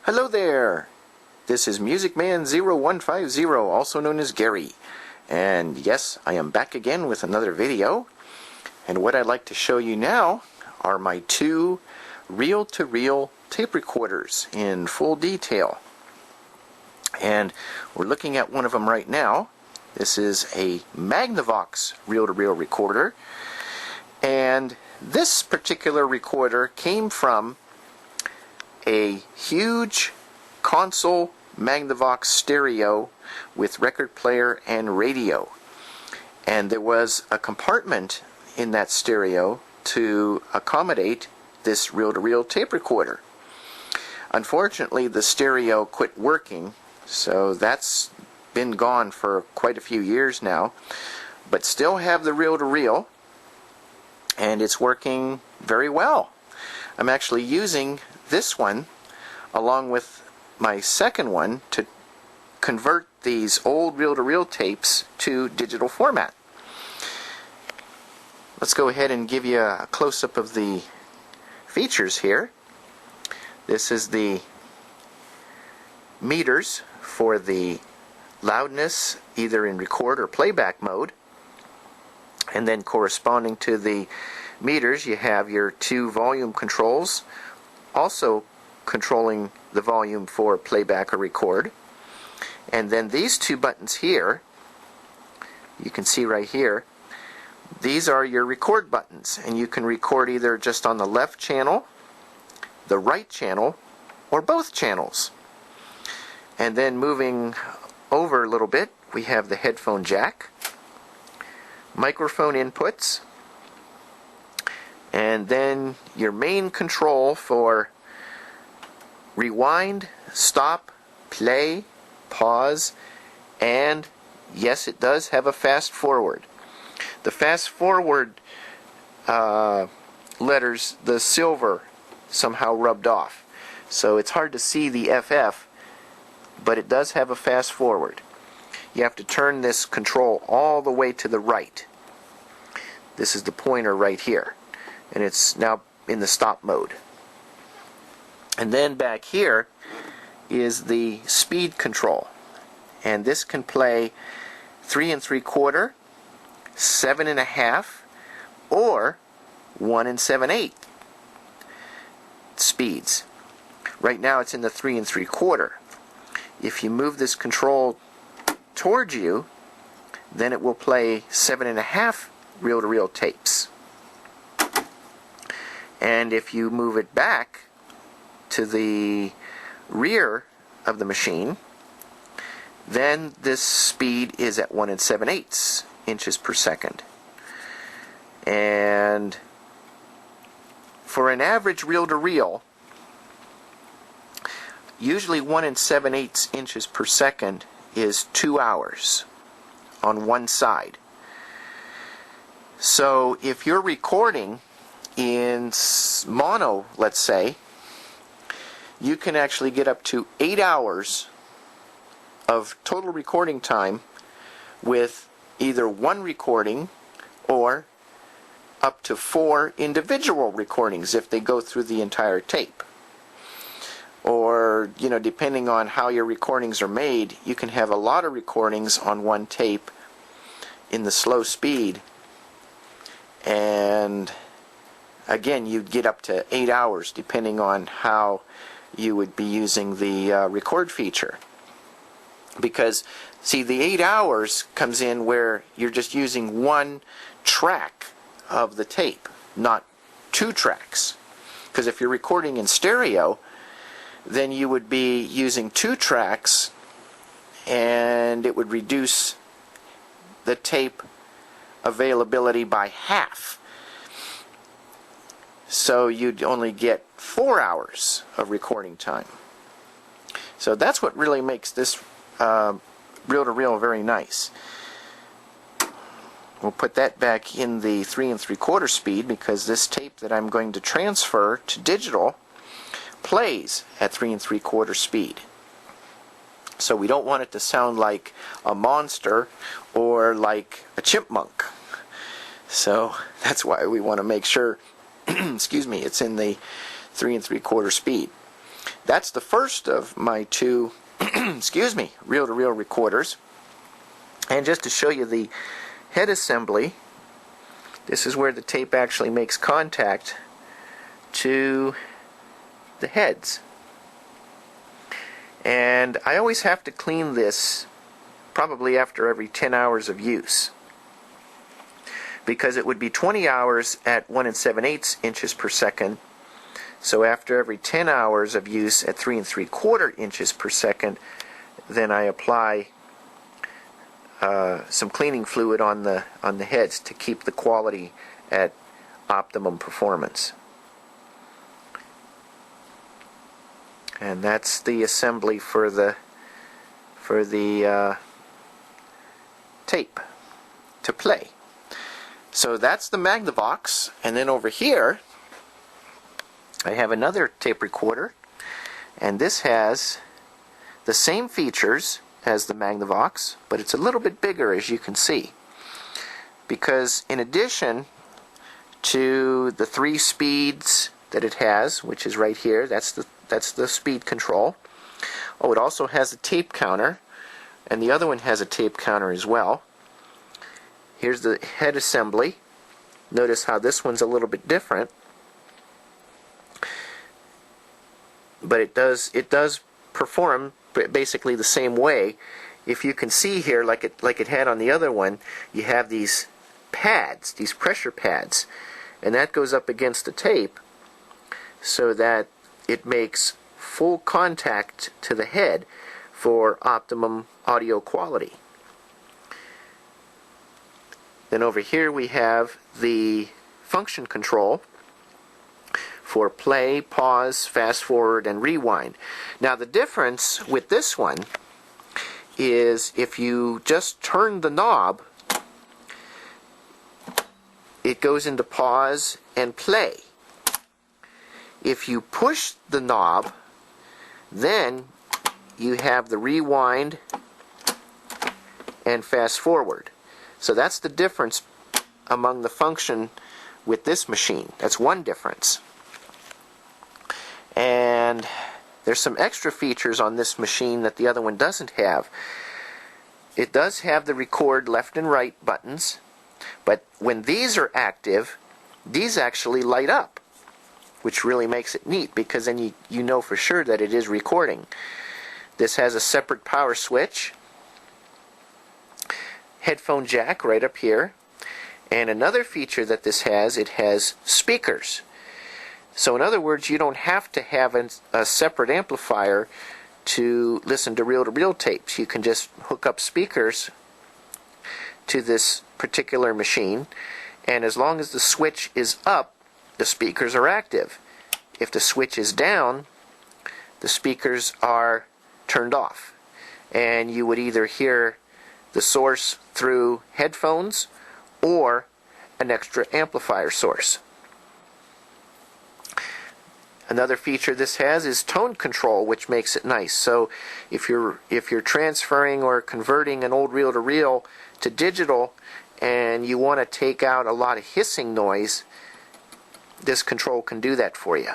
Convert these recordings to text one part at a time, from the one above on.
Hello there! This is MusicMan0150, also known as Gary. And yes, I am back again with another video. And what I'd like to show you now are my two reel-to-reel tape recorders in full detail. And we're looking at one of them right now. This is a Magnavox reel-to-reel recorder. And this particular recorder came from a huge console Magnavox stereo with record player and radio. And there was a compartment in that stereo to accommodate this reel-to-reel tape recorder. Unfortunately, the stereo quit working, so that's been gone for quite a few years now, but still have the reel-to-reel, and it's working very well. I'm actually using this one along with my second one to convert these old reel-to-reel tapes to digital format. Let's go ahead and give you a close-up of the features here. This is the meters for the loudness, either in record or playback mode. And then corresponding to the meters, you have your two volume controls, also controlling the volume for playback or record. And then these two buttons here, you can see right here, these are your record buttons, and you can record either just on the left channel, the right channel, or both channels. And then moving over a little bit, we have the headphone jack, microphone inputs, and then your main control for rewind, stop, play, pause, and yes, it does have a fast forward. The fast forward letters, the silver somehow rubbed off, so it's hard to see the FF, but it does have a fast forward. You have to turn this control all the way to the right. This is the pointer right here, and it's now in the stop mode. And then back here is the speed control, and this can play 3 3/4, 7 1/2, or 1 7/8 speeds. Right now it's in the 3 3/4. If you move this control towards you, then it will play 7 1/2 reel-to-reel tapes. And if you move it back to the rear of the machine, then this speed is at 1 7/8 inches per second. And for an average reel-to-reel, usually 1 7/8 inches per second is 2 hours on one side. So if you're recording in mono, let's say, you can actually get up to 8 hours of total recording time with either one recording or up to 4 individual recordings if they go through the entire tape. Or, you know, depending on how your recordings are made, you can have a lot of recordings on one tape in the slow speed, and again, you'd get up to 8 hours depending on how you would be using the record feature. Because, see, the 8 hours comes in where you're just using one track of the tape, not two tracks. Because if you're recording in stereo, then you would be using two tracks, and it would reduce the tape availability by half. So you'd only get 4 hours of recording time. So that's what really makes this reel-to-reel very nice. We'll put that back in the 3 3/4 speed, because this tape that I'm going to transfer to digital plays at 3 3/4 speed. So we don't want it to sound like a monster or like a chipmunk. So that's why we want to make sure excuse me, it's in the 3 3/4 speed. that's the first of my two excuse me, reel-to-reel recorders. And just to show you the head assembly, this is where the tape actually makes contact to the heads. And I always have to clean this probably after every 10 hours of use, because it would be 20 hours at 1 7/8 inches per second. So after every 10 hours of use at 3 3/4 inches per second, then I apply some cleaning fluid on the heads to keep the quality at optimum performance. And that's the assembly for the tape to play. So that's the Magnavox, and then over here I have another tape recorder, and this has the same features as the Magnavox, but it's a little bit bigger, as you can see, because in addition to the 3 speeds that it has, which is right here, that's the speed control. Oh, it also has a tape counter, and the other one has a tape counter as well. Here's the head assembly. Notice how this one's a little bit different, but it does perform basically the same way. If you can see here, like it had on the other one, you have these pads, these pressure pads, and that goes up against the tape so that it makes full contact to the head for optimum audio quality. Then over here we have the function control for play, pause, fast forward, and rewind. Now the difference with this one is if you just turn the knob, it goes into pause and play. If you push the knob, then you have the rewind and fast forward. So that's the difference among the function with this machine. That's one difference. And there's some extra features on this machine that the other one doesn't have. It does have the record left and right buttons, but when these are active, these actually light up, which really makes it neat, because then you know for sure that it is recording. This has a separate power switch, headphone jack right up here, and another feature that this has, it has speakers. So in other words, you don't have to have a separate amplifier to listen to reel-to-reel tapes. You can just hook up speakers to this particular machine, and as long as the switch is up, the speakers are active. If the switch is down, the speakers are turned off, and you would either hear the source through headphones or an extra amplifier source. Another feature this has is tone control, which makes it nice. So if you're transferring or converting an old reel-to-reel to digital and you want to take out a lot of hissing noise, this control can do that for you.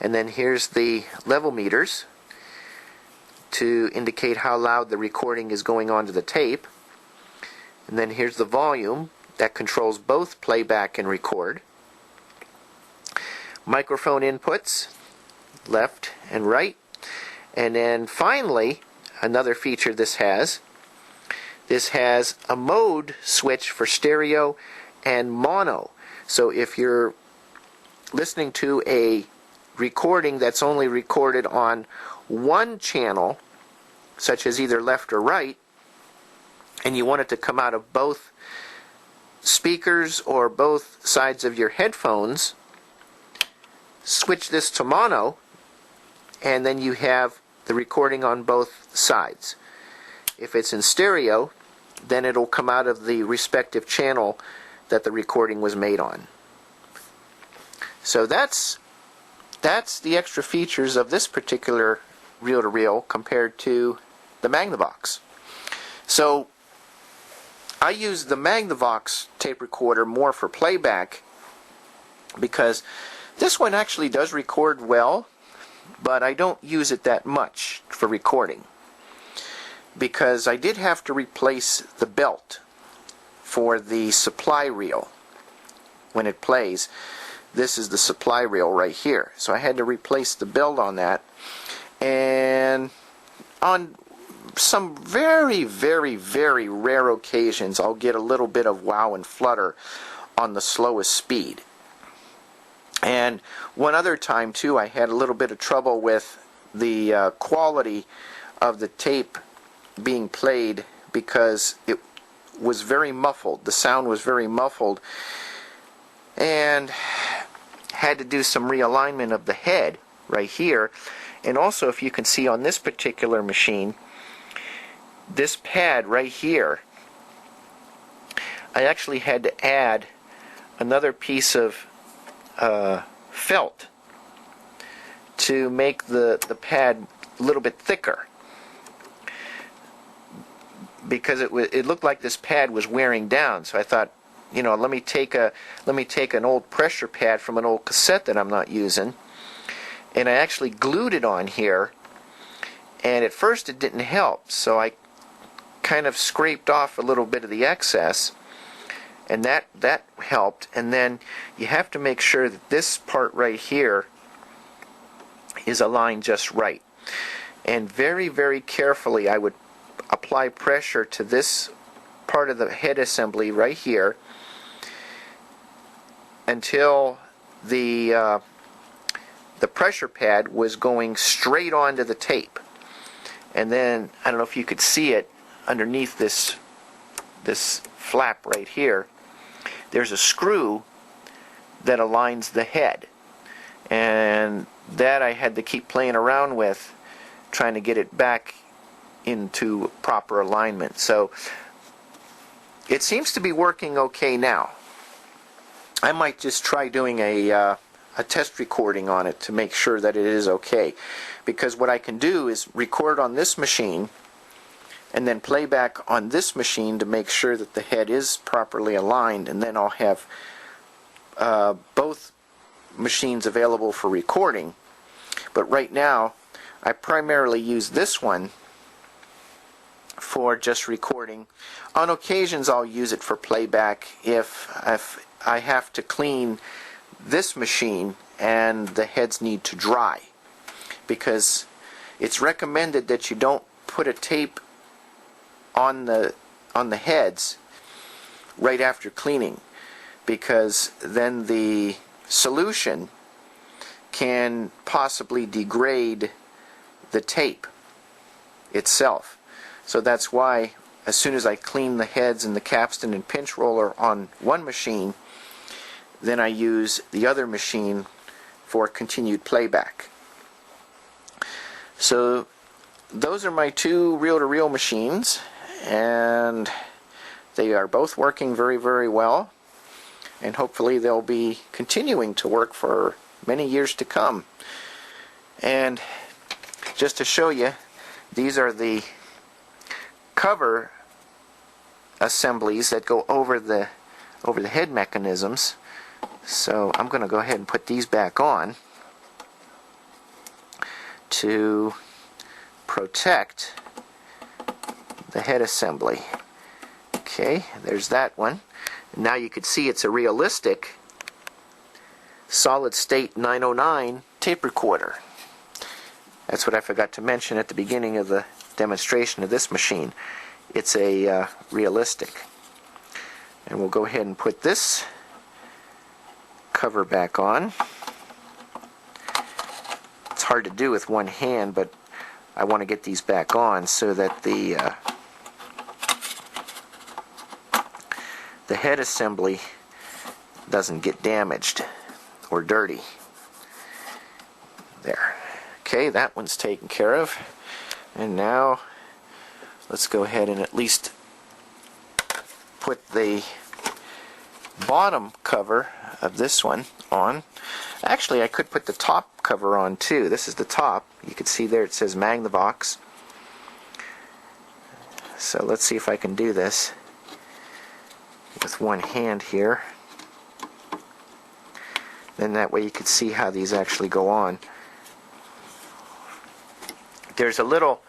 And then here's the level meters to indicate how loud the recording is going onto the tape. And then here's the volume that controls both playback and record. Microphone inputs, left and right. And then finally, another feature this has a mode switch for stereo and mono. So if you're listening to a recording that's only recorded on one channel, such as either left or right, and you want it to come out of both speakers or both sides of your headphones, switch this to mono, and then you have the recording on both sides. If it's in stereo, then it'll come out of the respective channel that the recording was made on. So that's the extra features of this particular reel-to-reel compared to the Magnavox. So I use the Magnavox tape recorder more for playback, because this one actually does record well, but I don't use it that much for recording, because I did have to replace the belt for the supply reel. When it plays, this is the supply reel right here, so I had to replace the belt on that. And on some very, very, very rare occasions, I'll get a little bit of wow and flutter on the slowest speed. And one other time too, I had a little bit of trouble with the quality of the tape being played, because it was very muffled. The sound was very muffled, and had to do some realignment of the head right here. And also, if you can see on this particular machine, this pad right here, I actually had to add another piece of felt to make the pad a little bit thicker, because it looked like this pad was wearing down. So I thought, you know, let me take an old pressure pad from an old cassette that I'm not using, and I actually glued it on here. And at first it didn't help, so I kind of scraped off a little bit of the excess, and that helped. And then you have to make sure that this part right here is aligned just right. And very, very carefully I would apply pressure to this part of the head assembly right here until the pressure pad was going straight onto the tape. And then, I don't know if you could see it, underneath this flap right here, there's a screw that aligns the head, and that I had to keep playing around with, trying to get it back into proper alignment. So it seems to be working okay now. I might just try doing a test recording on it to make sure that it is okay, because what I can do is record on this machine and then play back on this machine to make sure that the head is properly aligned, and then I'll have both machines available for recording. But right now I primarily use this one for just recording. On occasions I'll use it for playback if I have to clean this machine and the heads need to dry, because it's recommended that you don't put a tape on the heads right after cleaning, because then the solution can possibly degrade the tape itself. So that's why as soon as I clean the heads and the capstan and pinch roller on one machine, then I use the other machine for continued playback. So those are my two reel-to-reel machines, and they are both working very, very well, and hopefully they'll be continuing to work for many years to come. And just to show you, these are the cover assemblies that go over the head mechanisms. So I'm going to go ahead and put these back on to protect the head assembly. Okay, there's that one. And now you can see it's a realistic solid state 909 tape recorder. That's what I forgot to mention at the beginning of the demonstration of this machine. It's a realistic. And we'll go ahead and put this cover back on. It's hard to do with one hand, but I want to get these back on so that the head assembly doesn't get damaged or dirty. There. Okay, that one's taken care of. And now let's go ahead and at least put the bottom cover of this one on. Actually, I could put the top cover on too. This is the top. You can see there it says Magnavox. So let's see if I can do this with one hand here. Then that way you can see how these actually go on. there's a little,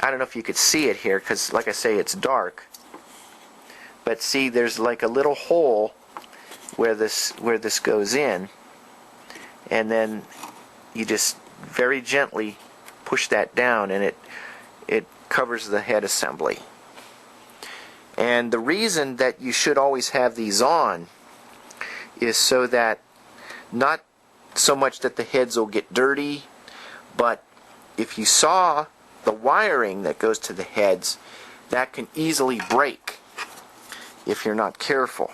I don't know if you could see it here because like I say it's dark, but see there's like a little hole where this goes in, and then you just very gently push that down and it covers the head assembly. And the reason that you should always have these on is so that, not so much that the heads will get dirty, but if you saw the wiring that goes to the heads, that can easily break if you're not careful.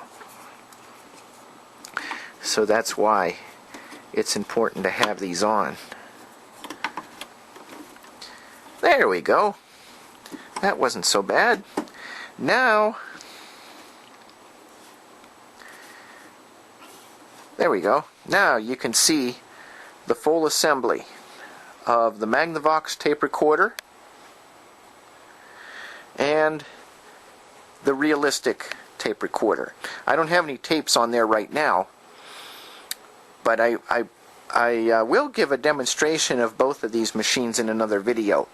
So that's why it's important to have these on. There we go. That wasn't so bad. Now, there we go. Now you can see the full assembly of the Magnavox tape recorder and the realistic tape recorder. I don't have any tapes on there right now, but I will give a demonstration of both of these machines in another video.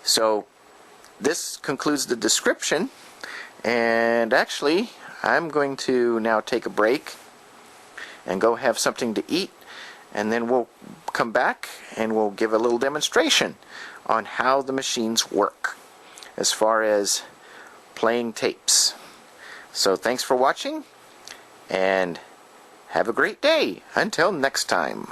So this concludes the description, and actually I'm going to now take a break and go have something to eat, and then we'll come back and we'll give a little demonstration on how the machines work as far as playing tapes. So thanks for watching, and have a great day. Until next time.